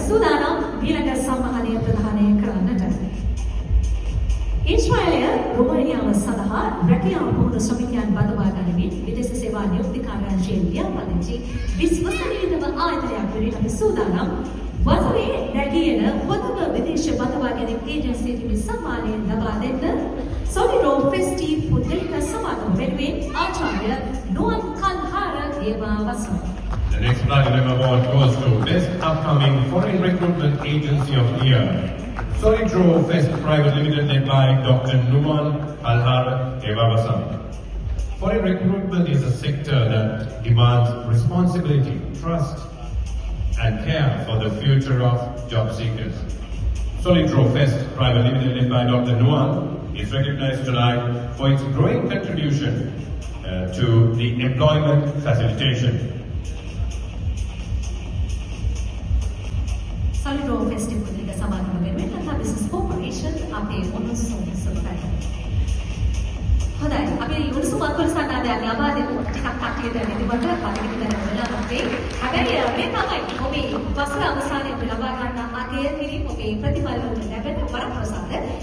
සූදානම් ඊළඟ සම්මානය ප්‍රදානය කරන්නට. ඊශ්‍රායලය රොමේනියාව සඳහා රැකියාව පුහුණු ශ්‍රමිකයන් බඳවා ගනිමින් විදේශ සේවා නියුක්ති කාර්යාංශයේ ලියාපදිංචි විශ්වසනීයතම ආයතනයක් වෙනුවෙන් අපි සූදානම් වසරේ නැගියන හොඳම විදේශ බඳවා ගැනීම ඒජන්සියට සම්මානය ලබා දෙන්න සොලිඩෝ ෆෙස්ටිව් පුද්ගලික සමාගම වෙනුවෙන් ආචාර්ය නුවන් කන්හාර දේවාවසන. The next Platinum Award goes to Best Upcoming Foreign Recruitment Agency of the Year. Solidro Fest Private Limited led by Dr. Numan Alhar Devavasan. Foreign recruitment is a sector that demands responsibility, trust and care for the future of job seekers. Solidro Fest Private Limited led by Dr. Numan is recognized tonight for its growing contribution to the employment facilitation. Solidro Festival පුද්ගලික සමාගම වෙනුවෙන් Tata Business Corporation අපේ උණුසුම් සුබපැතුම්. හොඳයි අපි උණුසුම් අත්වල සන්නාදයක් ලබා දෙමු ටිකක් කට්ටියට නිදිමත පදින වෙලා අපේ හැබැයි මේ තමයි ඔබේ වසර අවසානයේ ලබා ගන්න අගය කිරීම ඔබේ ප්‍රතිඵල වලට ලැබෙන වරප්‍රසාද